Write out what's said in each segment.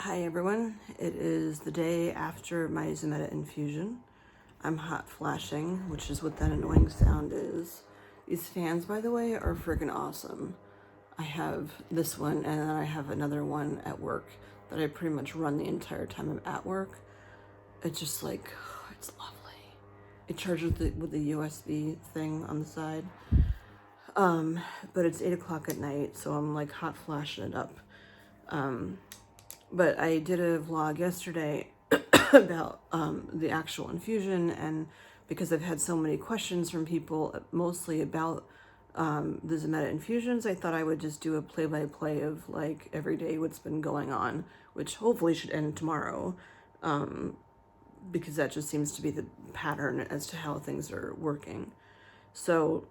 Hi everyone, it is the day after my Zometa infusion. I'm hot flashing, which is what that annoying sound is. These fans, by the way, are freaking awesome. I have this one and then I have another one at work that I pretty much run the entire time I'm at work. It's just like, it's lovely. It charges with the USB thing on the side. But it's 8 o'clock at night, so I'm like hot flashing it up. But I did a vlog yesterday about the actual infusion, and because I've had so many questions from people, mostly about the Zometa infusions, I thought I would just do a play-by-play of like every day what's been going on, which hopefully should end tomorrow, because that just seems to be the pattern as to how things are working. So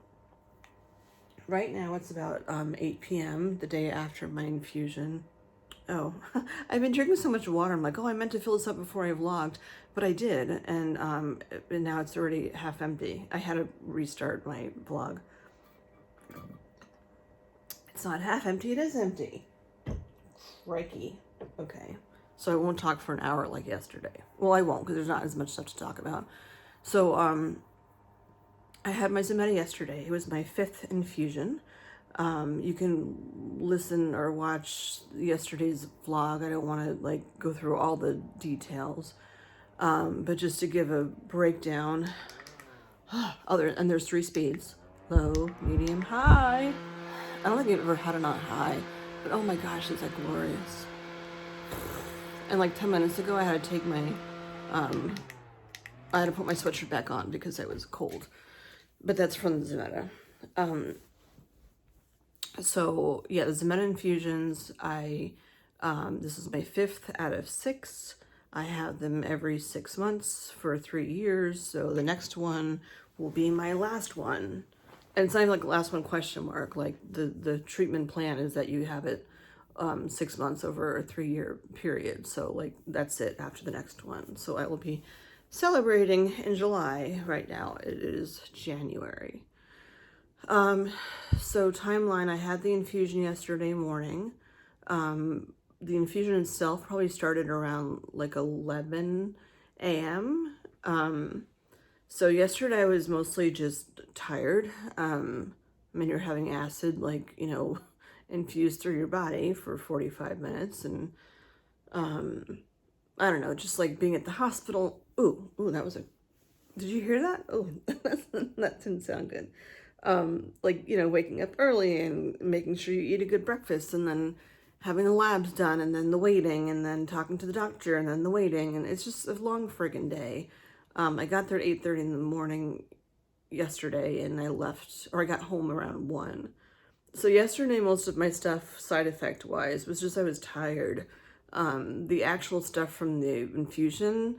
right now it's about 8 p.m. the day after my infusion. Oh, I've been drinking so much water. I'm like, oh, I meant to fill this up before I vlogged, but I did, and now it's already half empty. I had to restart my vlog. It's not half empty, it is empty. Crikey. Okay, so I won't talk for an hour like yesterday. Well, I won't, because there's not as much stuff to talk about. So, I had my Zometa yesterday. It was my 5th infusion. You can listen or watch yesterday's vlog. I don't want to like go through all the details, but just to give a breakdown. And there's 3 speeds: low, medium, high. I don't think I've ever had it on high, but oh my gosh, it's like glorious. And like 10 minutes ago, I had to take my, I had to put my sweatshirt back on because I was cold, but that's from the Zometa. So yeah, the Zometa infusions, this is my 5th out of 6. I have them every 6 months for 3 years. So the next one will be my last one. And it's not even like last one question mark. Like the treatment plan is that you have it 6 months over a 3-year period. So like that's it after the next one. So I will be celebrating in July. Right now it is January. So timeline, I had the infusion yesterday morning. The infusion itself probably started around like 11 a.m. So yesterday I was mostly just tired. I mean, you're having acid, like, infused through your body for 45 minutes. And, I don't know, just like being at the hospital. Ooh, that was did you hear that? Oh, that didn't sound good. Like, waking up early and making sure you eat a good breakfast, and then having the labs done, and then the waiting, and then talking to the doctor, and then the waiting, and it's just a long friggin' day. I got there at 8:30 in the morning yesterday, and I got home around 1. So yesterday, most of my stuff, side effect wise, was just I was tired. The actual stuff from the infusion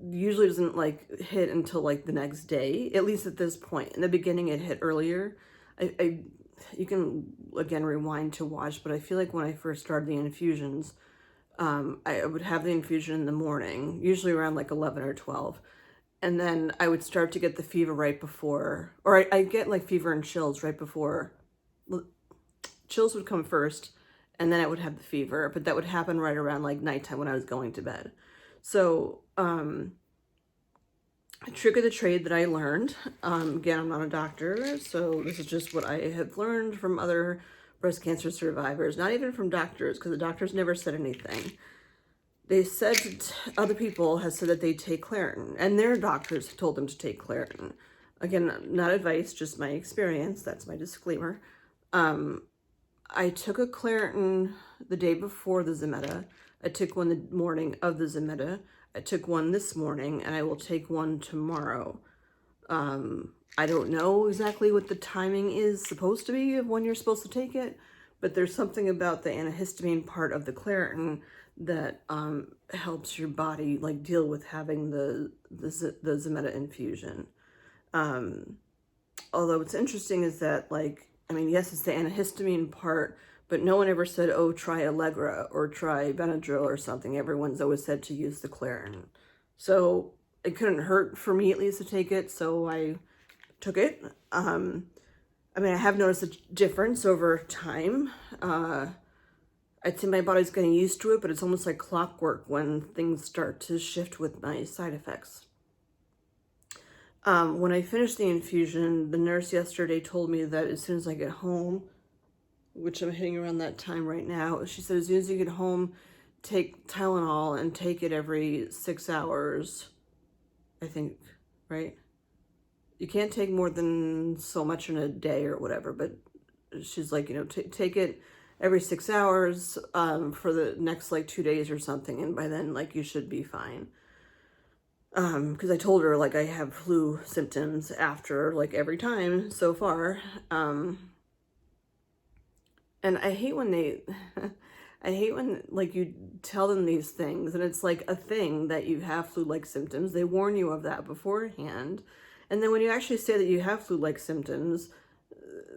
usually doesn't like hit until like the next day, at least at this point. In the beginning it hit earlier. You can again rewind to watch, but I feel like when I first started the infusions, I would have the infusion in the morning, usually around like 11 or 12, and then I would start to get the fever right before, or I get like fever and chills right before. Chills would come first, and then I would have the fever, but that would happen right around like nighttime when I was going to bed. So, trick of the trade that I learned, again, I'm not a doctor, so this is just what I have learned from other breast cancer survivors, not even from doctors, because the doctors never said anything. They said, other people have said that they take Claritin, and their doctors told them to take Claritin. Again, not advice, just my experience. That's my disclaimer. I took a Claritin the day before the Zometa. I took one the morning of the Zometa. I took one this morning, and I will take one tomorrow. I don't know exactly what the timing is supposed to be of when you're supposed to take it, but there's something about the antihistamine part of the Claritin that helps your body like deal with having the Zometa infusion. Although what's interesting is that, like, I mean, yes, it's the antihistamine part, but no one ever said, oh, try Allegra or try Benadryl or something. Everyone's always said to use the Claritin. So it couldn't hurt for me at least to take it, so I took it. I mean, I have noticed a difference over time. I'd say my body's getting used to it, but it's almost like clockwork when things start to shift with my side effects. When I finished the infusion, the nurse yesterday told me that as soon as I get home, which I'm hitting around that time right now, she said as soon as you get home, take Tylenol and take it every 6 hours, I think, right? You can't take more than so much in a day or whatever, but she's like, take it every 6 hours for the next like 2 days or something, and by then like you should be fine. Because I told her like I have flu symptoms after like every time so far. And I hate when I hate when like you tell them these things and it's like a thing that you have flu-like symptoms. They warn you of that beforehand. And then when you actually say that you have flu-like symptoms,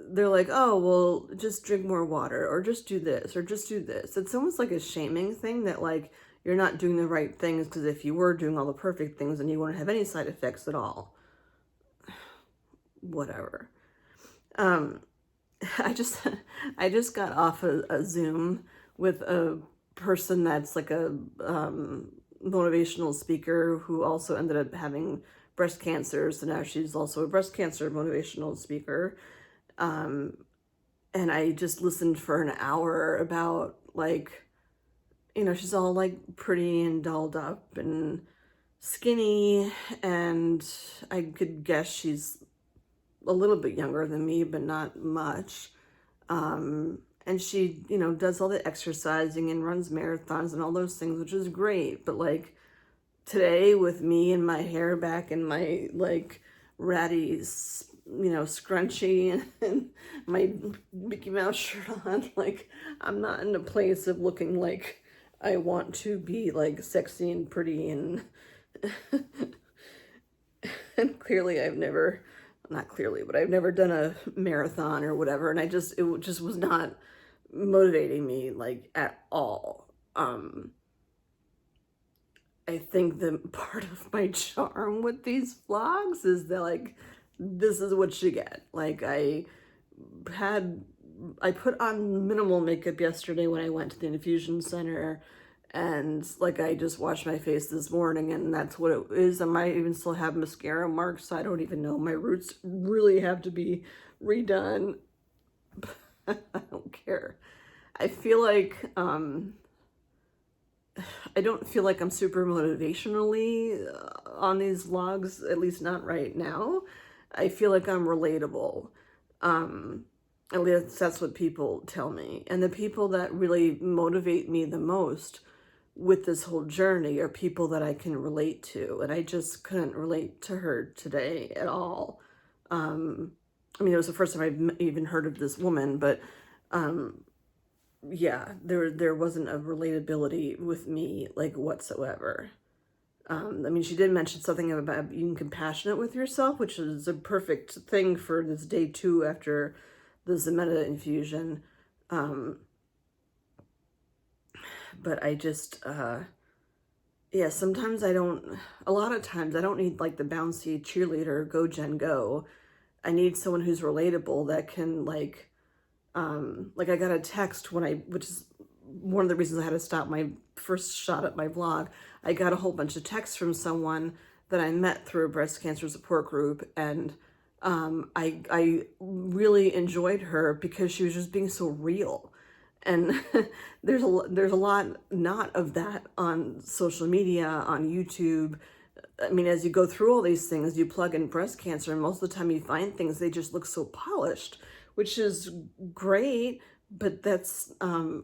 they're like, oh, well, just drink more water or just do this or just do this. It's almost like a shaming thing that like you're not doing the right things, because if you were doing all the perfect things, then you wouldn't have any side effects at all. Whatever. I just got off a Zoom with a person that's like a motivational speaker who also ended up having breast cancer. So now she's also a breast cancer motivational speaker. And I just listened for an hour about like, she's all like pretty and dolled up and skinny, and I could guess she's a little bit younger than me, but not much. And she, does all the exercising and runs marathons and all those things, which is great. But like today with me and my hair back and my like ratty, scrunchy and my Mickey Mouse shirt on, like I'm not in a place of looking like I want to be like sexy and pretty and and clearly I've never done a marathon or whatever, and it just was not motivating me like at all. I think that part of my charm with these vlogs is that like this is what you get. Like I put on minimal makeup yesterday when I went to the infusion center, and like I just washed my face this morning, and that's what it is. I might even still have mascara marks, so I don't even know. My roots really have to be redone. I don't care. I feel like I don't feel like I'm super motivationally on these vlogs, at least not right now. I feel like I'm relatable. At least that's what people tell me. And the people that really motivate me the most with this whole journey are people that I can relate to. And I just couldn't relate to her today at all. It was the first time I've even heard of this woman, but yeah, there wasn't a relatability with me like whatsoever. She did mention something about being compassionate with yourself, which is a perfect thing for this day 2 after the Zometa infusion. But I just, sometimes a lot of times I don't need like the bouncy cheerleader, go Jen, go. I need someone who's relatable that can like I got a text which is one of the reasons I had to stop my first shot at my vlog. I got a whole bunch of texts from someone that I met through a breast cancer support group, and I really enjoyed her because she was just being so real. And there's a lot not of that on social media, on YouTube. As you go through all these things, you plug in breast cancer, and most of the time you find things, they just look so polished, which is great, but that's, I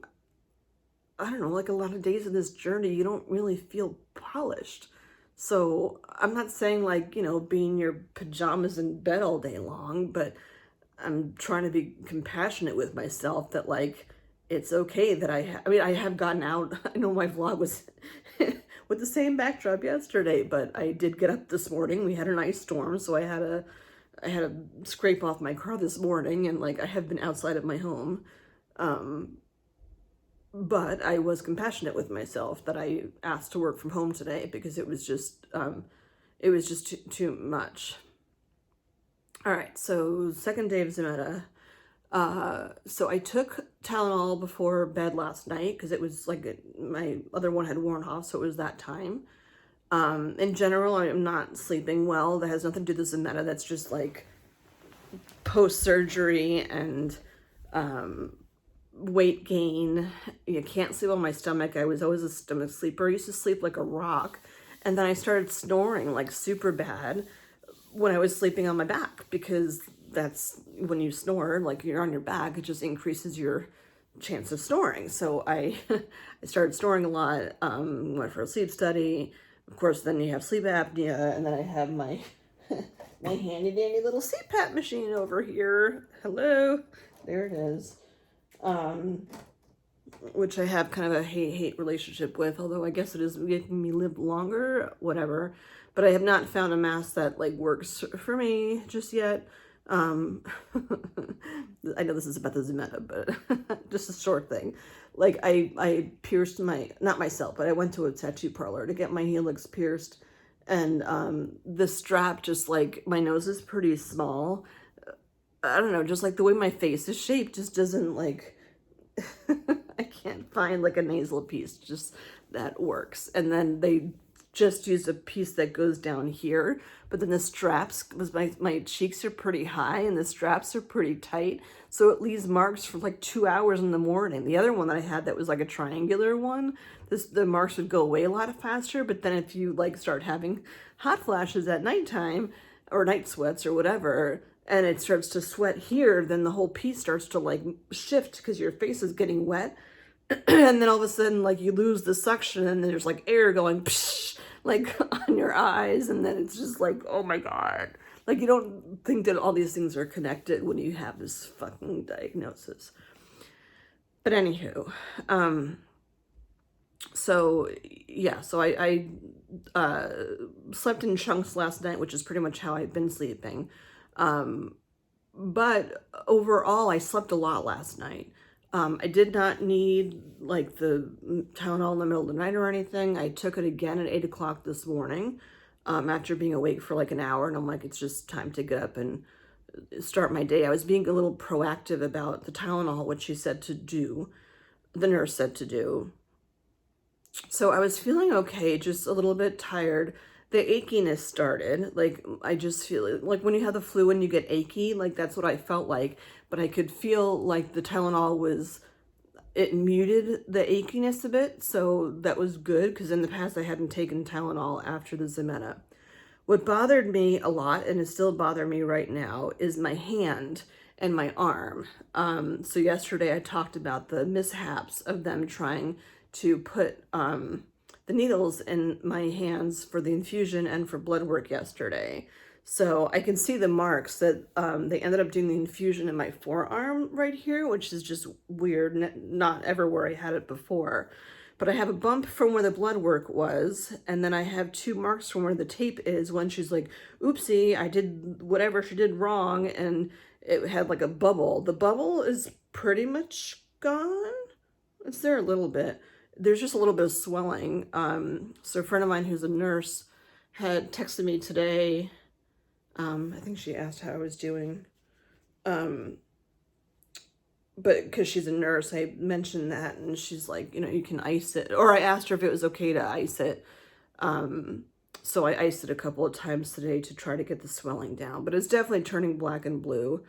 don't know, like a lot of days of this journey, you don't really feel polished. So I'm not saying like, be in your pajamas in bed all day long, but I'm trying to be compassionate with myself that like, it's okay that I have gotten out. I know my vlog was with the same backdrop yesterday, but I did get up this morning. We had a nice storm, so I had to scrape off my car this morning, and like I have been outside of my home. But I was compassionate with myself that I asked to work from home today because it was just too much. All right, so second day of Zometa. So I took Tylenol before bed last night because it was like my other one had worn off, so it was that time. In general, I'm not sleeping well. That has nothing to do with the Zometa. That's just like post-surgery and weight gain. You can't sleep on my stomach. I was always a stomach sleeper. I used to sleep like a rock. And then I started snoring like super bad when I was sleeping on my back, because that's when you snore, like you're on your back, it just increases your chance of snoring. So I I started snoring a lot, went for a sleep study. Of course, then you have sleep apnea, and then I have my my handy dandy little CPAP machine over here. Hello, there it is. Which I have kind of a hate-hate relationship with, although I guess it is making me live longer, whatever. But I have not found a mask that like works for me just yet. I know this is about the Zometa, but just a short thing. Like I pierced my, not myself, but I went to a tattoo parlor to get my helix pierced, and the strap, just like, my nose is pretty small. I don't know, just like the way my face is shaped just doesn't like I can't find like a nasal piece just that works. And then they just used a piece that goes down here, but then the straps, was my cheeks are pretty high and the straps are pretty tight, so it leaves marks for like 2 hours in the morning. The other one that I had that was like a triangular one, the marks would go away a lot faster, but then if you like start having hot flashes at nighttime or night sweats or whatever, and it starts to sweat here, then the whole piece starts to like shift because your face is getting wet. And then all of a sudden, like, you lose the suction and there's like air going psh, like on your eyes, and then it's just like, oh my God. Like, you don't think that all these things are connected when you have this fucking diagnosis. But anywho, so yeah, so I slept in chunks last night, which is pretty much how I've been sleeping. But overall, I slept a lot last night. I did not need like the Tylenol in the middle of the night or anything. I took it again at 8 o'clock this morning, after being awake for like an hour, and I'm like, it's just time to get up and start my day. I was being a little proactive about the Tylenol, which she said to do, the nurse said to do. So I was feeling okay, just a little bit tired. The achiness started. Like, I just feel like when you have the flu and you get achy, like that's what I felt like. But I could feel like the Tylenol was, it muted the achiness a bit. So that was good, because in the past I hadn't taken Tylenol after the Zometa. What bothered me a lot, and is still bothering me right now, is my hand and my arm. So yesterday I talked about the mishaps of them trying to put the needles in my hands for the infusion and for blood work yesterday. So I can see the marks that they ended up doing the infusion in my forearm right here, which is just weird, not ever where I had it before. But I have a bump from where the blood work was, and then I have 2 marks from where the tape is. When she's like, oopsie, I did whatever she did wrong, and it had like a bubble. The bubble is pretty much gone. It's there a little bit. There's just a little bit of swelling. So a friend of mine who's a nurse had texted me today. I think she asked how I was doing. But because she's a nurse, I mentioned that, and she's like, you know, you can ice it. Or I asked her if it was okay to ice it. So I iced it a couple of times today to try to get the swelling down. But it's definitely turning black and blue.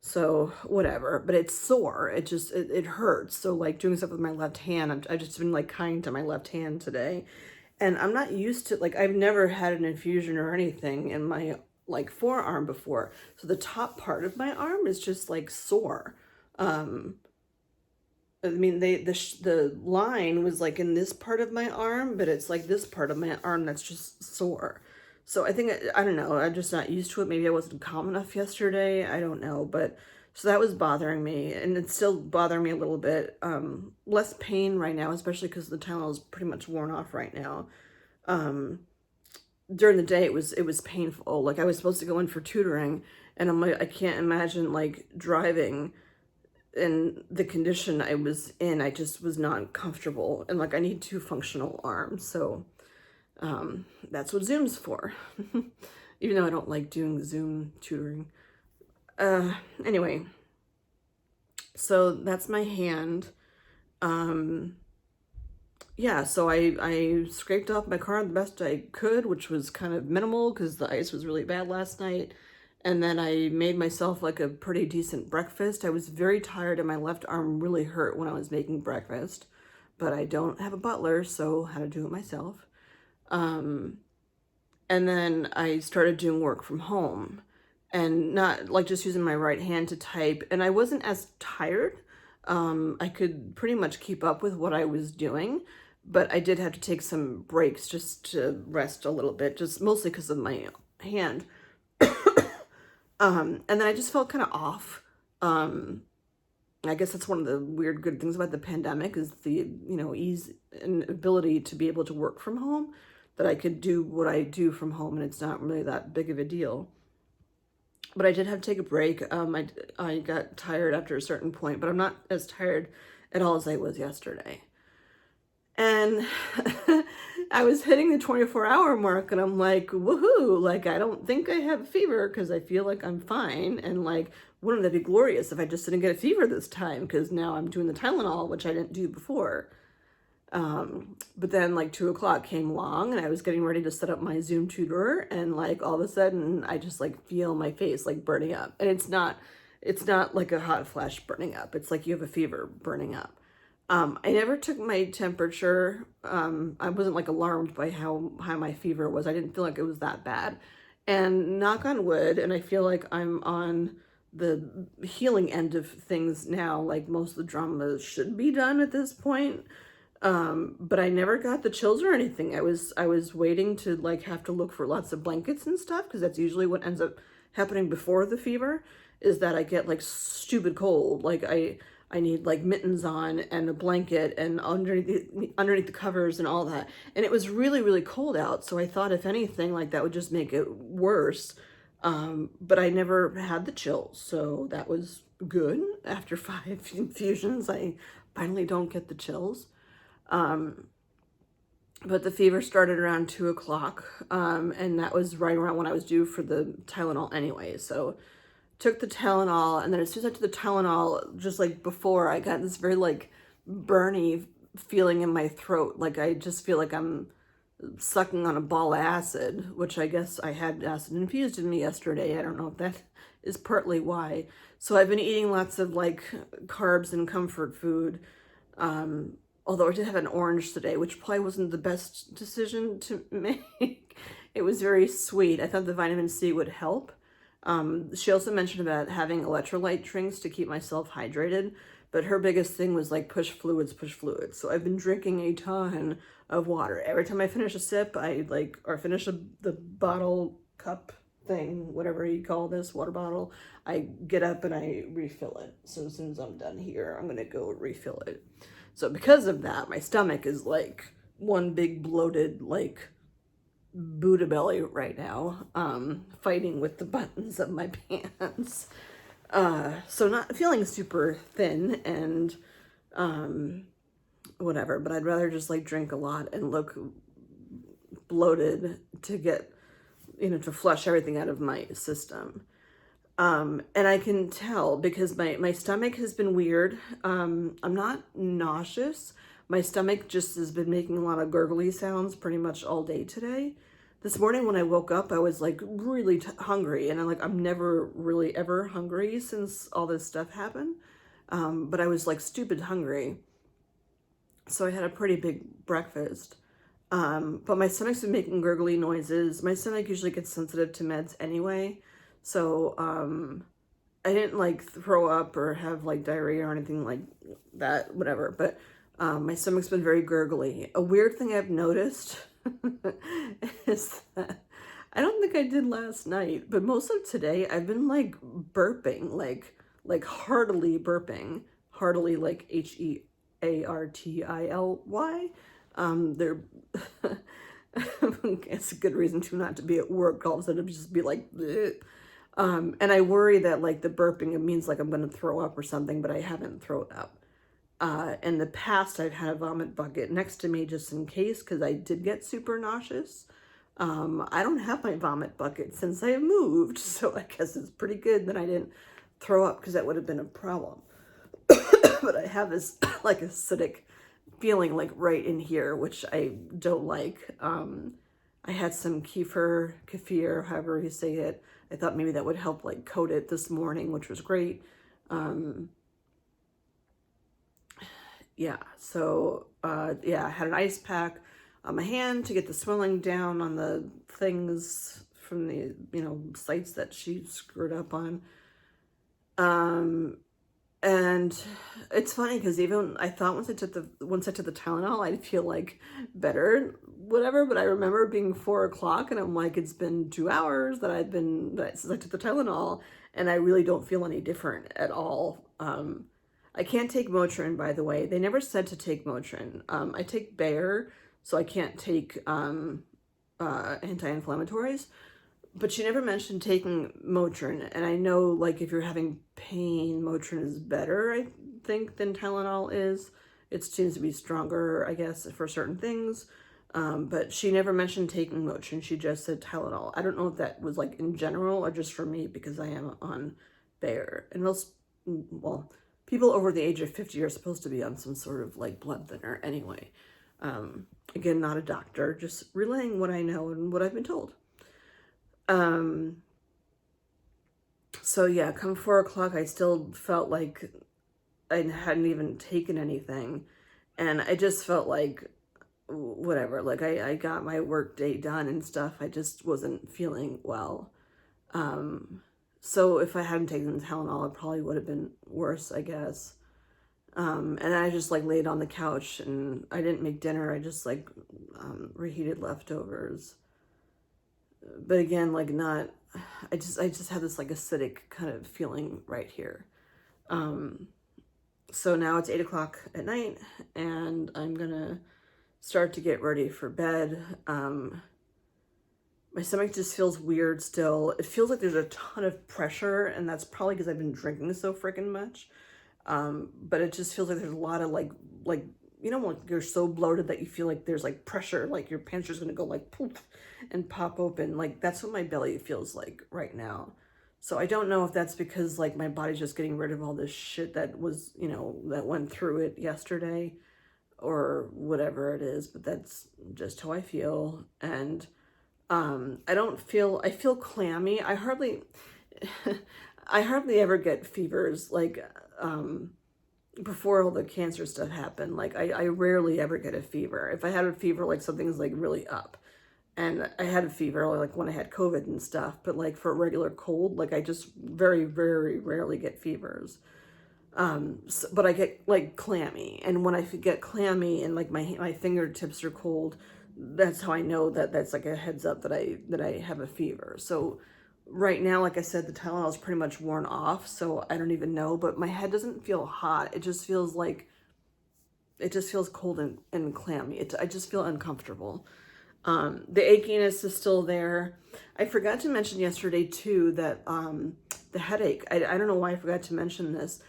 So whatever. But it's sore. It hurts. So like doing stuff with my left hand, I've just been like kind to my left hand today. And I'm not used to, like, I've never had an infusion or anything in my like forearm before. So the top part of my arm is just like sore. I mean, the line was like in this part of my arm, but it's like this part of my arm that's just sore. So I think, I don't know, I'm just not used to it. Maybe I wasn't calm enough yesterday. I don't know. But so that was bothering me, and it's still bothering me a little bit. Less pain right now, especially because the Tylenol is pretty much worn off right now. During the day, it was painful. Like, I was supposed to go in for tutoring, and I'm like, I can't imagine like driving in the condition I was in. I just was not comfortable, and like, I need 2 functional arms. So that's what Zoom's for. Even though I don't like doing Zoom tutoring. Anyway, So that's my hand. Um, yeah, so I scraped off my car the best I could, which was kind of minimal because the ice was really bad last night. And then I made myself like a pretty decent breakfast. I was very tired and my left arm really hurt when I was making breakfast, but I don't have a butler, so I had to do it myself. Um, and then I started doing work from home and not like just using my right hand to type. And I wasn't as tired. I could pretty much keep up with what I was doing, but I did have to take some breaks just to rest a little bit, just mostly because of my hand. And then I just felt kind of off. I guess that's one of the weird good things about the pandemic is the, ease and ability to be able to work from home, that I could do what I do from home and it's not really that big of a deal. But I did have to take a break. I got tired after a certain point, but I'm not as tired at all as I was yesterday. And I was hitting the 24-hour mark and I'm like, woohoo, like I don't think I have a fever because I feel like I'm fine. And like, wouldn't that be glorious if I just didn't get a fever this time? Because now I'm doing the Tylenol, which I didn't do before. But then like 2 o'clock came along and I was getting ready to set up my Zoom tutor and like all of a sudden I just like feel my face like burning up. And it's not like a hot flash burning up. It's like you have a fever burning up. I never took my temperature. I wasn't like alarmed by how high my fever was. I didn't feel like it was that bad. And knock on wood, and I feel like I'm on the healing end of things now. Like most of the drama should be done at this point. But I never got the chills or anything. I was waiting to like have to look for lots of blankets and stuff because that's usually what ends up happening before the fever is that I get like stupid cold. Like I need like mittens on and a blanket and underneath the covers and all that. And it was really, really cold out. So I thought if anything, like that would just make it worse. But I never had the chills. So that was good. After 5 infusions, I finally don't get the chills. But the fever started around 2 o'clock. And that was right around when I was due for the Tylenol anyway. So took the Tylenol, and then as soon as I took the Tylenol, just like before, I got this very like burny feeling in my throat. Like I just feel like I'm sucking on a ball of acid, which I guess I had acid infused in me yesterday. I don't know if that is partly why. So I've been eating lots of like carbs and comfort food. Although I did have an orange today, which probably wasn't the best decision to make. It was very sweet. I thought the vitamin C would help. She also mentioned about having electrolyte drinks to keep myself hydrated, but her biggest thing was like push fluids, push fluids. So I've been drinking a ton of water. Every time I finish a sip, or finish the bottle cup thing, whatever you call this, water bottle, I get up and I refill it. So as soon as I'm done here, I'm going to go refill it. So because of that, my stomach is like one big bloated, like Buddha belly right now, fighting with the buttons of my pants. So not feeling super thin and whatever, but I'd rather just like drink a lot and look bloated to get, to flush everything out of my system. And I can tell because my stomach has been weird. I'm not nauseous. My stomach just has been making a lot of gurgly sounds pretty much all day today. This morning when I woke up, I was like really hungry, and I'm never really ever hungry since all this stuff happened. But I was like stupid hungry. So I had a pretty big breakfast. But my stomach's been making gurgly noises. My stomach usually gets sensitive to meds anyway. So I didn't like throw up or have like diarrhea or anything like that, whatever. But my stomach's been very gurgly. A weird thing I've noticed is that I don't think I did last night, but most of today I've been like burping, like heartily burping, heartily like HEARTILY. They're it's a good reason to not to be at work all of a sudden just be like bleh. And I worry that like the burping, it means like I'm going to throw up or something, but I haven't thrown up. In the past, I've had a vomit bucket next to me just in case, because I did get super nauseous. I don't have my vomit bucket since I moved, so I guess it's pretty good that I didn't throw up because that would have been a problem. but I have this like acidic feeling like right in here, which I don't like. I had some kefir, however you say it. I thought maybe that would help like coat it this morning, which was great. Yeah, so yeah, I had an ice pack on my hand to get the swelling down on the things from the, sites that she screwed up on. And it's funny because even I thought once I took the Tylenol, I'd feel like better, whatever. But I remember being 4 o'clock, and I'm like, it's been 2 hours since I took the Tylenol, and I really don't feel any different at all. I can't take Motrin, by the way. They never said to take Motrin. I take Bayer, so I can't take anti-inflammatories. But she never mentioned taking Motrin, and I know, like, if you're having pain, Motrin is better, I think, than Tylenol is. It seems to be stronger, I guess, for certain things. But she never mentioned taking Motrin. She just said Tylenol. I don't know if that was, like, in general or just for me, because I am on Bayer. And most, well, people over the age of 50 are supposed to be on some sort of, like, blood thinner anyway. Again, not a doctor, just relaying what I know and what I've been told. So yeah, come 4 o'clock, I still felt like I hadn't even taken anything. And I just felt like, whatever, like I got my work day done and stuff. I just wasn't feeling well. So if I hadn't taken the Tylenol, it probably would have been worse, I guess. And I just like laid on the couch and I didn't make dinner. I just like, reheated leftovers. But again, like I just had this like acidic kind of feeling right here. So now it's 8 o'clock at night and I'm gonna start to get ready for bed. My stomach just feels weird still. It feels like there's a ton of pressure, and that's probably because I've been drinking so freaking much. But it just feels like there's a lot of like, when you're so bloated that you feel like there's like pressure, like your pants are gonna go like poof and pop open. Like that's what my belly feels like right now. So I don't know if that's because like my body's just getting rid of all this shit that was, that went through it yesterday or whatever it is, but that's just how I feel. And I feel clammy. I hardly ever get fevers like before all the cancer stuff happened. Like I rarely ever get a fever. If I had a fever, like something's like really up. And I had a fever like when I had COVID and stuff, but like for a regular cold, like I just very, very rarely get fevers. But I get like clammy, and when I get clammy and like my fingertips are cold, that's how I know that that's like a heads up that I have a fever. So right now, like I said, the Tylenol is pretty much worn off, so I don't even know, but my head doesn't feel hot. It just feels cold and clammy. I just feel uncomfortable. The achiness is still there. I forgot to mention yesterday too that the headache, I don't know why I forgot to mention this.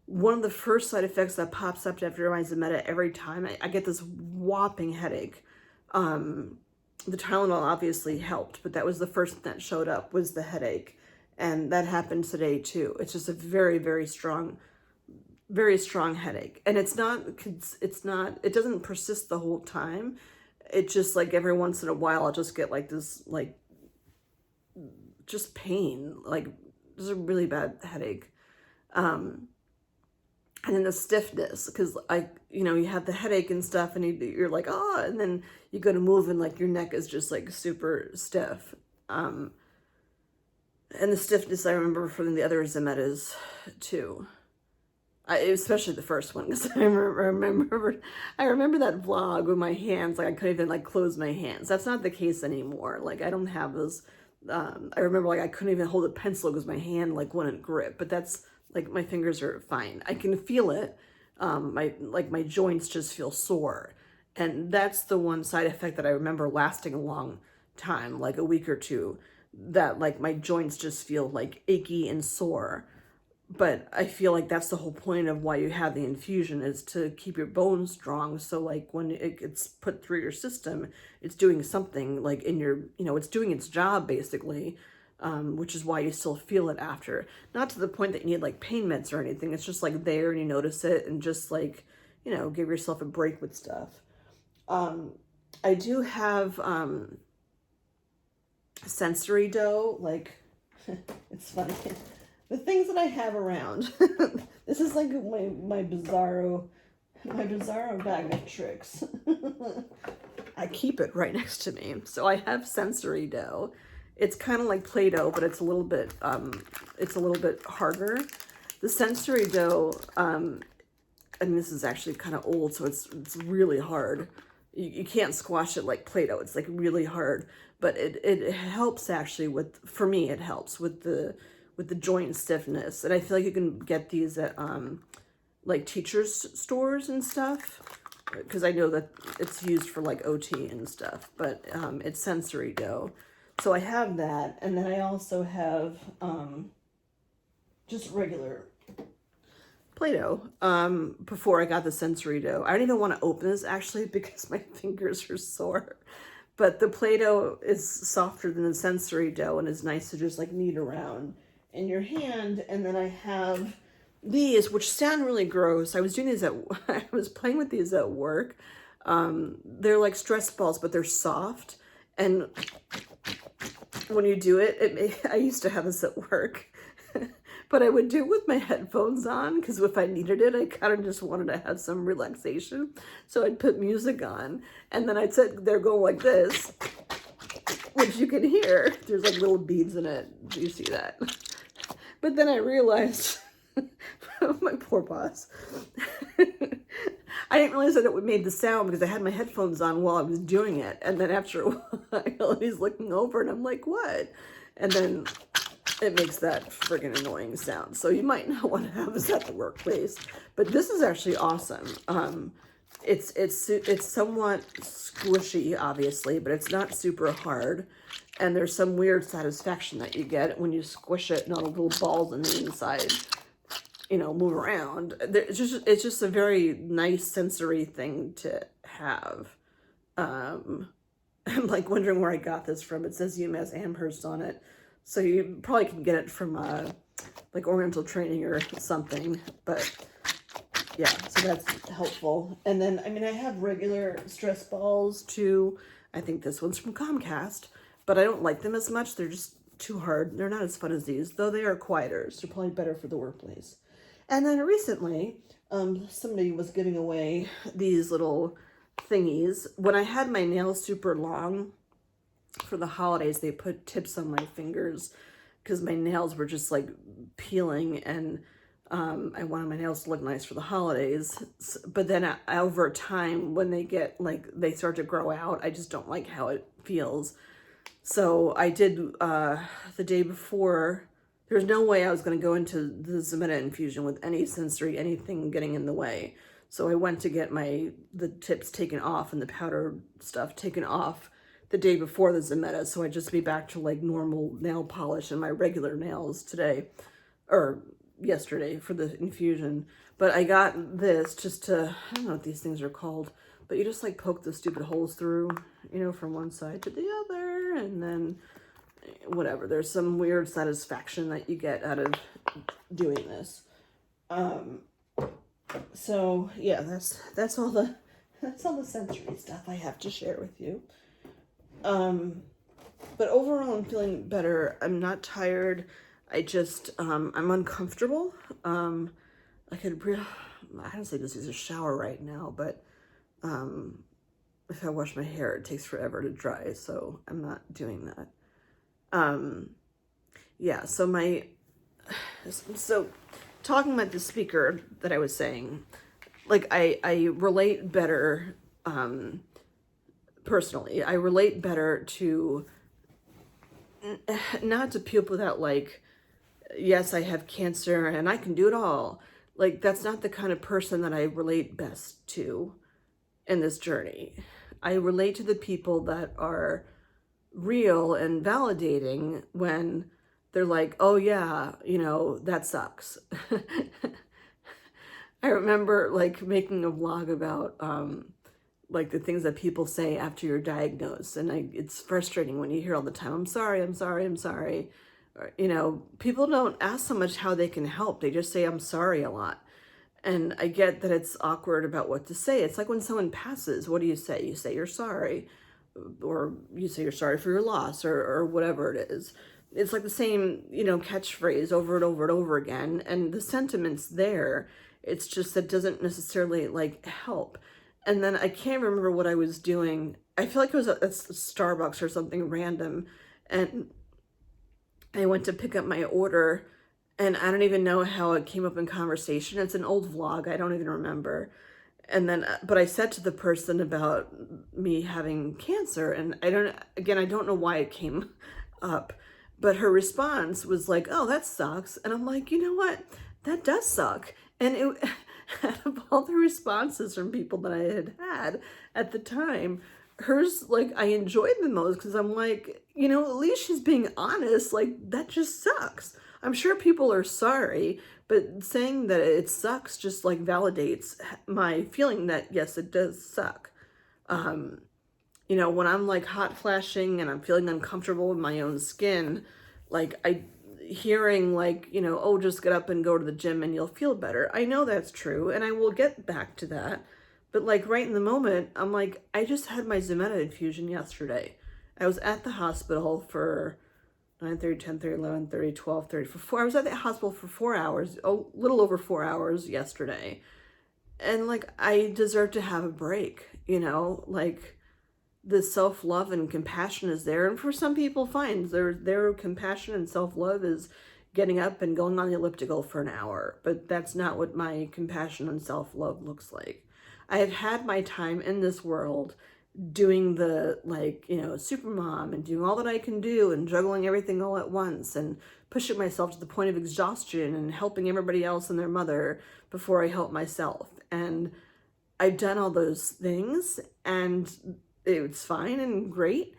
One of the first side effects that pops up after my Zometa every time, I get this whopping headache. The Tylenol obviously helped, but that was the first thing that showed up, was the headache. And that happened today too. It's just a very, very strong headache. And it doesn't persist the whole time. It just like every once in a while, I'll just get like this, like just pain, like this is a really bad headache. And then the stiffness, because you have the headache and stuff, and you're like, oh, and then you go to move, and like your neck is just like super stiff. And the stiffness I remember from the other Zometas too. Especially the first one, because I remember that vlog with my hands, like I couldn't even like close my hands. That's not the case anymore. Like I don't have those. I remember like I couldn't even hold a pencil because my hand like wouldn't grip. But that's like my fingers are fine. I can feel it. My joints just feel sore, and that's the one side effect that I remember lasting a long time, like a week or two. That like my joints just feel like achy and sore. But I feel like that's the whole point of why you have the infusion, is to keep your bones strong. So like when it gets put through your system, it's doing something like in your, it's doing its job basically. which is why you still feel it after. Not to the point that you need like pain meds or anything. It's just like there and you notice it, and just like, you know, give yourself a break with stuff. I do have sensory dough, like, it's funny. The things that I have around. This is like my bizarro bag of tricks. I keep it right next to me. So I have sensory dough. It's kind of like Play-Doh, but it's a little bit harder. The sensory dough, and this is actually kind of old, so it's really hard. You can't squash it like Play-Doh. It's like really hard, but it helps actually with, for me, it helps with the joint stiffness. And I feel like you can get these at like teachers' stores and stuff, because I know that it's used for like OT and stuff, but it's sensory dough. So I have that, and then I also have just regular Play-Doh before I got the sensory dough. I don't even want to open this actually because my fingers are sore, but the Play-Doh is softer than the sensory dough and is nice to just like knead around in your hand. And then I have these, which sound really gross. I was doing these I was playing with these at work. They're like stress balls, but they're soft. And when you do it, I used to have this at work, but I would do it with my headphones on, because if I needed it, I kind of just wanted to have some relaxation. So I'd put music on, and then I'd sit there going like this, which you can hear. There's like little beads in it. Do you see that? But then I realized, my poor boss, I didn't realize that it made the sound because I had my headphones on while I was doing it. And then after a while, he's looking over and I'm like, what? And then it makes that friggin' annoying sound. So you might not want to have this at the workplace. But this is actually awesome. It's somewhat squishy, obviously, but it's not super hard. And there's some weird satisfaction that you get when you squish it and all the little balls on the inside, you know, move around. It's just a very nice sensory thing to have. I'm like wondering where I got this from. It says UMass Amherst on it, so you probably can get it from like Oriental Training or something. But yeah, so that's helpful. And then I mean, I have regular stress balls too. I think this one's from Comcast, but I don't like them as much. They're just too hard. They're not as fun as these, though they are quieter, so probably better for the workplace. And then recently, somebody was giving away these little thingies. When I had my nails super long for the holidays, they put tips on my fingers because my nails were just like peeling, and I wanted my nails to look nice for the holidays. But then over time, when they get like, they start to grow out, I just don't like how it feels. So I did the day before. There's no way I was going to go into the Zometa infusion with any sensory, anything getting in the way. So I went to get the tips taken off and the powder stuff taken off the day before the Zometa. So I'd just be back to like normal nail polish and my regular nails today, or yesterday for the infusion. But I got this just to, I don't know what these things are called, but you just like poke the stupid holes through, you know, from one side to the other, and then whatever. There's some weird satisfaction that you get out of doing this. So yeah, that's all the sensory stuff I have to share with you. But overall, I'm feeling better. I'm not tired. I just I'm uncomfortable. I don't say this is a shower right now, but if I wash my hair, it takes forever to dry, so I'm not doing that. Yeah, so talking about the speaker that I was saying, like I relate better, personally, I relate better to, not to people that like, yes, I have cancer and I can do it all. Like, that's not the kind of person that I relate best to in this journey. I relate to the people that are real and validating when they're like, oh yeah, you know, that sucks. I remember like making a vlog about like the things that people say after you're diagnosed, and it's frustrating when you hear all the time, I'm sorry, I'm sorry, I'm sorry. You know, people don't ask so much how they can help. They just say, I'm sorry a lot. And I get that it's awkward about what to say. It's like when someone passes, what do? You say you're sorry, or you say you're sorry for your loss, or whatever it is. It's like the same, you know, catchphrase over and over and over again. And the sentiment's there. It's just that doesn't necessarily like help. And then I can't remember what I was doing. I feel like it was at Starbucks or something random. And I went to pick up my order, and I don't even know how it came up in conversation. It's an old vlog. I don't even remember. And then, but I said to the person about me having cancer, and I don't know why it came up, but her response was like, oh, that sucks. And I'm like, you know what? That does suck. And it, out of all the responses from people that I had at the time, hers, like, I enjoyed the most, because I'm like, you know, at least she's being honest. Like, that just sucks. I'm sure people are sorry, but saying that it sucks just like validates my feeling that yes, it does suck. You know, when I'm like hot flashing and I'm feeling uncomfortable with my own skin, like hearing like, you know, oh, just get up and go to the gym and you'll feel better. I know that's true, and I will get back to that. But like right in the moment, I'm like, I just had my Zometa infusion yesterday. I was at the hospital for 9:30, 10:30, 11:30, 12:30, for 4. I was at the hospital for 4 hours, a little over 4 hours yesterday. And like, I deserve to have a break, you know, like the self-love and compassion is there. And for some people, fine. Their compassion and self-love is getting up and going on the elliptical for an hour. But that's not what my compassion and self-love looks like. I have had my time in this world doing the, like, you know, super mom and doing all that I can do and juggling everything all at once and pushing myself to the point of exhaustion and helping everybody else and their mother before I help myself. And I've done all those things, and it's fine and great.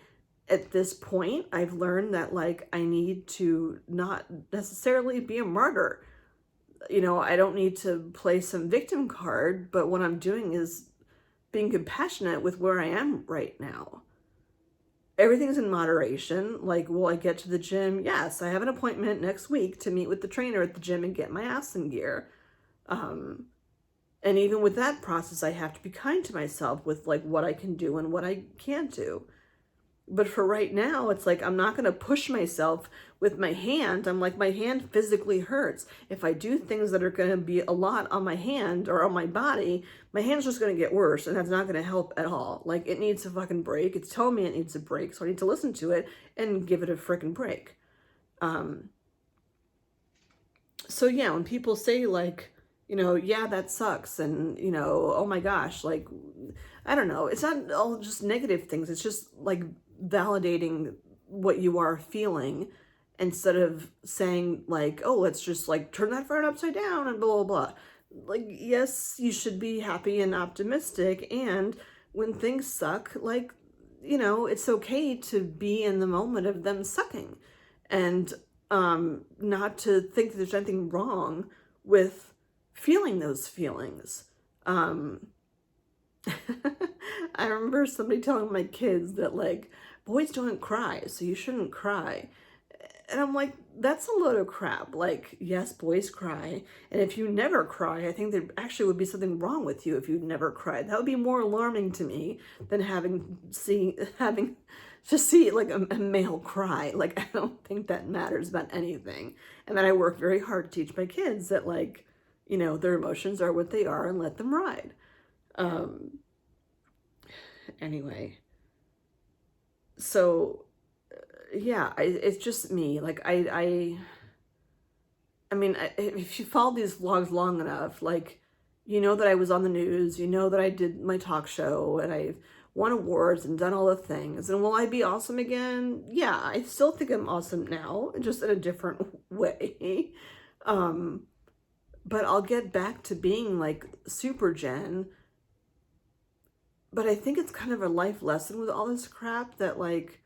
At this point, I've learned that like I need to not necessarily be a martyr. You know, I don't need to play some victim card, but what I'm doing is being compassionate with where I am right now. Everything's in moderation. Like, will I get to the gym? Yes, I have an appointment next week to meet with the trainer at the gym and get my ass in gear. And even with that process, I have to be kind to myself with like what I can do and what I can't do. But for right now, it's like, I'm not going to push myself with my hand. I'm like, my hand physically hurts. If I do things that are going to be a lot on my hand or on my body, my hand's just going to get worse, and that's not going to help at all. Like, it needs a fucking break. It's telling me it needs a break, so I need to listen to it and give it a freaking break. So yeah, when people say like, you know, yeah, that sucks, and, you know, oh my gosh, like, I don't know, it's not all just negative things. It's just like validating what you are feeling, instead of saying like, oh, let's just like turn that frown upside down and blah, blah, blah. Like, yes, you should be happy and optimistic. And when things suck, like, you know, it's okay to be in the moment of them sucking, and not to think that there's anything wrong with feeling those feelings. I remember somebody telling my kids that like, boys don't cry, so you shouldn't cry. And I'm like, that's a load of crap. Like, yes, boys cry. And if you never cry, I think there actually would be something wrong with you if you never cried. That would be more alarming to me than having to see like a male cry. Like, I don't think that matters about anything. And then I work very hard to teach my kids that, like, you know, their emotions are what they are and let them ride. Anyway, so yeah, it's just me. Like, I mean, if you follow these vlogs long enough, like, you know that I was on the news, you know that I did my talk show, and I've won awards and done all the things. And will I be awesome again? Yeah, I still think I'm awesome now, just in a different way. But I'll get back to being like Super Jen. But I think it's kind of a life lesson with all this crap that, like,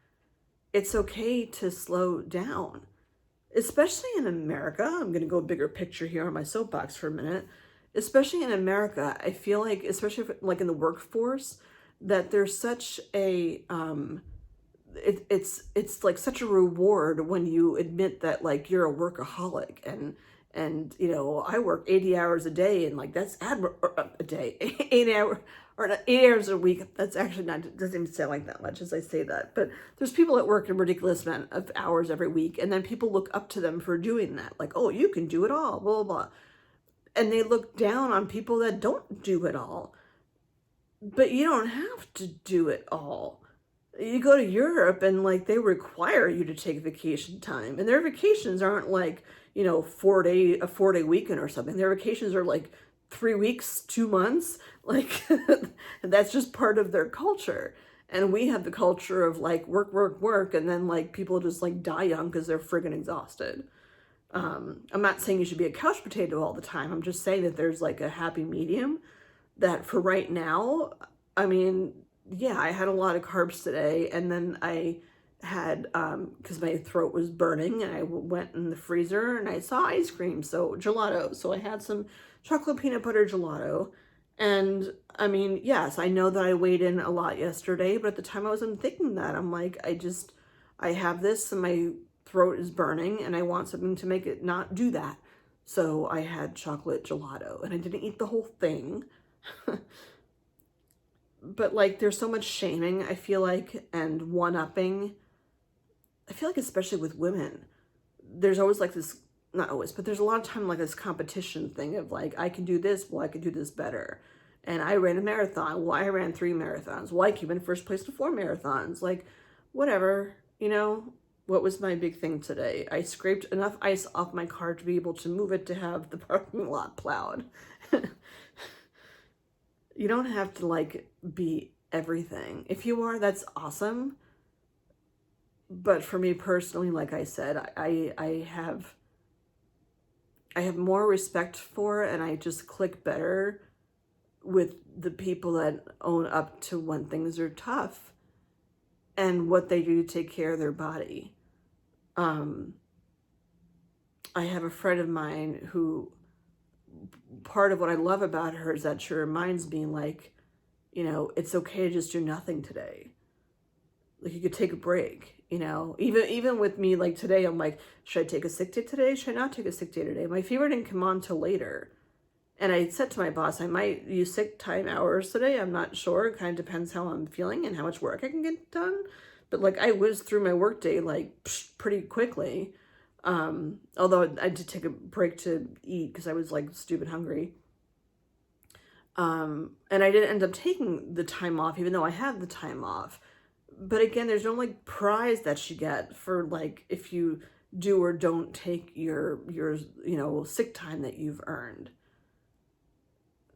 it's okay to slow down, especially in America. I'm going to go bigger picture here on my soapbox for a minute. Especially in America, I feel like, especially if, like in the workforce, that there's such a, it's like such a reward when you admit that like you're a workaholic, and you know, I work 80 hours a day, and like that's a day 8 hour or 8 hours a week. That's actually not, it doesn't even sound like that much as I say that, but there's people that work a ridiculous amount of hours every week, and then people look up to them for doing that, like, oh, you can do it all, blah blah blah, and they look down on people that don't do it all. But you don't have to do it all. You go to Europe and like they require you to take vacation time, and their vacations aren't like, you know, a 4 day weekend or something. Their vacations are like 3 weeks, 2 months. Like that's just part of their culture. And we have the culture of like work, work, work, and then like people just like die young because they're friggin' exhausted. I'm not saying you should be a couch potato all the time. I'm just saying that there's like a happy medium that for right now, I mean, yeah, I had a lot of carbs today, and then I had, because my throat was burning, and I went in the freezer and I saw ice cream, so gelato. So I had some chocolate peanut butter gelato. And I mean, yes, I know that I weighed in a lot yesterday, but at the time I wasn't thinking that. I'm like, I have this and my throat is burning and I want something to make it not do that. So I had chocolate gelato, and I didn't eat the whole thing. But like there's so much shaming, I feel like, and one-upping. I feel like especially with women, there's always like this, not always, but there's a lot of time like this competition thing of like, I can do this, well, I can do this better. And I ran a marathon, well, I ran 3 marathons, well, I came in first place to 4 marathons. Like, whatever, you know. What was my big thing today? I scraped enough ice off my car to be able to move it to have the parking lot plowed. You don't have to like be everything. If you are, that's awesome. But for me personally, like I said, I have more respect for, and I just click better with the people that own up to when things are tough and what they do to take care of their body. I have a friend of mine who, part of what I love about her is that she reminds me, like, you know, it's okay to just do nothing today. Like, you could take a break, you know. Even with me, like today, I'm like, should I take a sick day today? Should I not take a sick day today? My fever didn't come on till later. And I said to my boss, I might use sick time hours today. I'm not sure. It kind of depends how I'm feeling and how much work I can get done. But like, I whizzed through my workday like pretty quickly. Although I did take a break to eat because I was like stupid hungry. And I didn't end up taking the time off, even though I had the time off. But again, there's no like prize that you get for like if you do or don't take your you know, sick time that you've earned.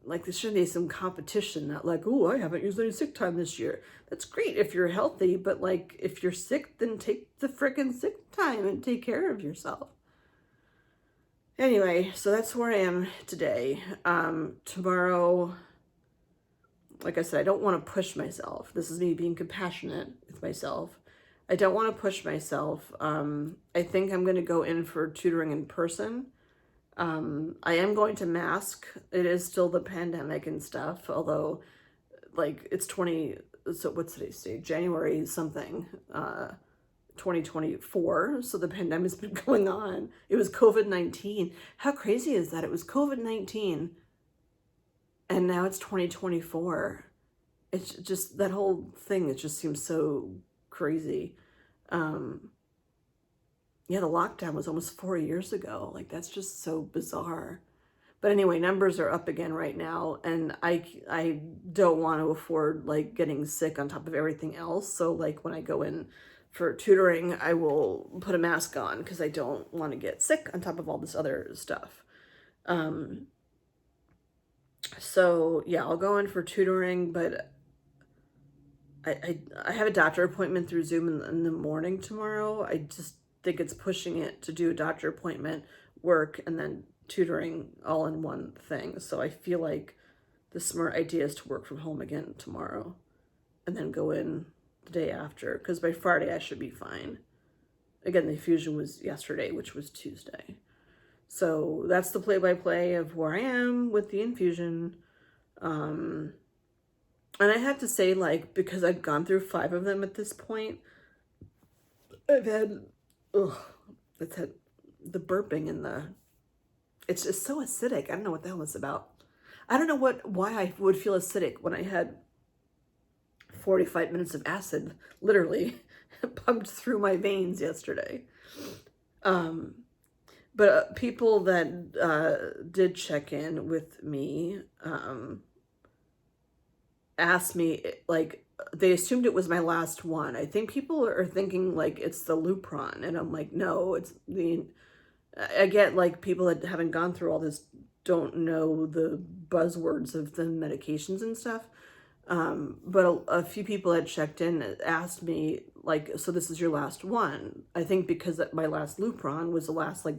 Like, there should be some competition, not like, oh, I haven't used any sick time this year. That's great if you're healthy, but like if you're sick, then take the frickin' sick time and take care of yourself. Anyway, so that's where I am today. Tomorrow, like I said, I don't want to push myself. This is me being compassionate with myself. I don't want to push myself. I think I'm going to go in for tutoring in person. I am going to mask. It is still the pandemic and stuff, although like it's so what's today's date? January something, 2024. So the pandemic's been going on. It was COVID-19. How crazy is that? It was COVID-19 and now it's 2024. It's just, that whole thing, it just seems so crazy. Yeah, the lockdown was almost 4 years ago. Like, that's just so bizarre. But anyway, numbers are up again right now, and I don't want to afford like getting sick on top of everything else. So like when I go in for tutoring, I will put a mask on because I don't want to get sick on top of all this other stuff. So yeah, I'll go in for tutoring, but I have a doctor appointment through Zoom in the morning tomorrow. I just think it's pushing it to do a doctor appointment, work, and then tutoring all in one thing. So I feel like the smart idea is to work from home again tomorrow and then go in the day after, because by Friday I should be fine. Again, the infusion was yesterday, which was Tuesday. So that's the play-by-play of where I am with the infusion. And I have to say, like, because I've gone through 5 of them at this point, I've had, ugh, it's had the burping and it's just so acidic. I don't know what the hell it's about. I don't know why I would feel acidic when I had 45 minutes of acid literally pumped through my veins yesterday. But people that did check in with me asked me, like, they assumed it was my last one. I think people are thinking, like, it's the Lupron. And I'm like, no, it's the... I get, like, people that haven't gone through all this don't know the buzzwords of the medications and stuff. But a few people had checked in asked me, like, so this is your last one. I think because my last Lupron was the last, like,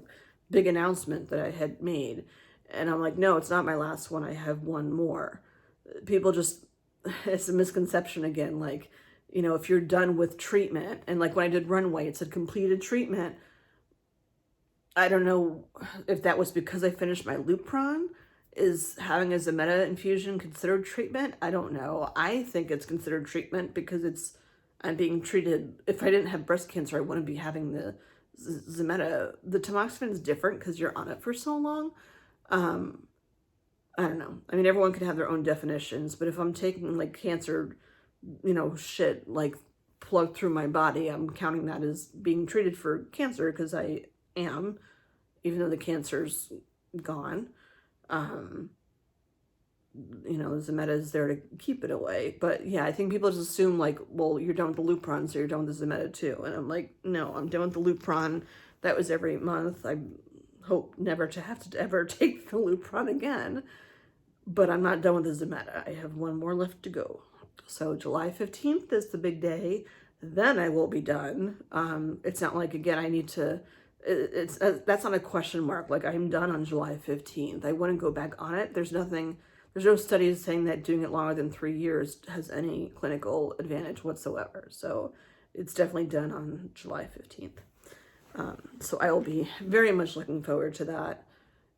big announcement that I had made. And I'm like, no, it's not my last one. I have one more. People just, it's a misconception again. Like, you know, if you're done with treatment, and like when I did Runway, it said completed treatment. I don't know if that was because I finished my Lupron. Is having a Zometa infusion considered treatment? I don't know. I think it's considered treatment because I'm being treated. If I didn't have breast cancer, I wouldn't be having the Zometa. The tamoxifen is different because you're on it for so long. I don't know. I mean, everyone can have their own definitions, but if I'm taking like cancer, you know, shit, like plugged through my body, I'm counting that as being treated for cancer because I am, even though the cancer's gone. You know, Zometa is there to keep it away. But yeah, I think people just assume like, well, you're done with the Lupron, so you're done with the Zometa too. And I'm like, no, I'm done with the Lupron. That was every month. I hope never to have to ever take the Lupron again. But I'm not done with the Zometa. I have one more left to go. So July 15th is the big day. Then I will be done. It's not like, again, I need to... that's not a question mark. Like, I'm done on July 15th. I wouldn't go back on it. There's no studies saying that doing it longer than 3 years has any clinical advantage whatsoever. So it's definitely done on July 15th. So I will be very much looking forward to that.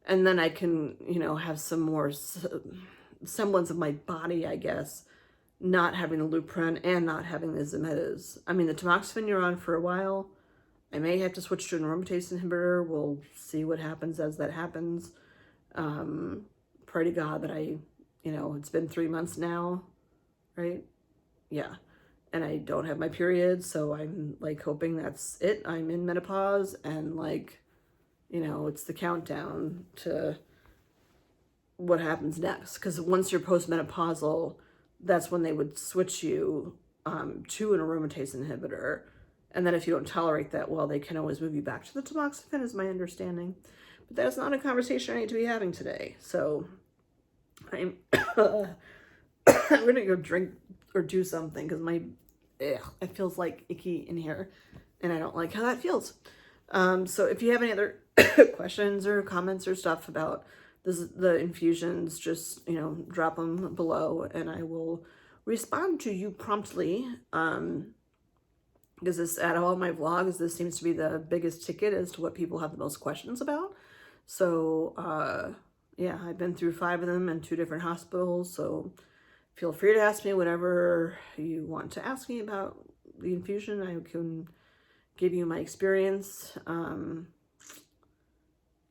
And then I can, you know, have some more semblance of my body, I guess, not having the Lupron and not having the Zometas. I mean, the tamoxifen you're on for a while. I may have to switch to an aromatase inhibitor. We'll see what happens as that happens. Pray to God that you know, it's been 3 months now, right? Yeah. And I don't have my period, so I'm like hoping that's it. I'm in menopause and like, you know, it's the countdown to what happens next. Because once you're postmenopausal, that's when they would switch you to an aromatase inhibitor. And then if you don't tolerate that well, they can always move you back to the tamoxifen, is my understanding. But that's not a conversation I need to be having today. So I'm going to go drink or do something because it feels like icky in here. And I don't like how that feels. So if you have any other questions or comments or stuff about the infusions, just, you know, drop them below and I will respond to you promptly. Because this, out of all my vlogs, this seems to be the biggest ticket as to what people have the most questions about. So, yeah, I've been through 5 of them in 2 different hospitals, so feel free to ask me whatever you want to ask me about the infusion. I can give you my experience.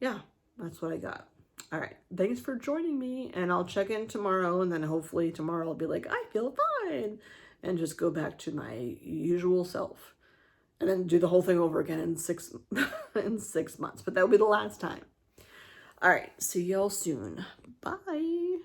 Yeah, that's what I got. All right, thanks for joining me, and I'll check in tomorrow, and then hopefully tomorrow I'll be like, I feel fine, and just go back to my usual self, and then do the whole thing over again in 6 months. But that will be the last time. All right, see y'all soon. Bye.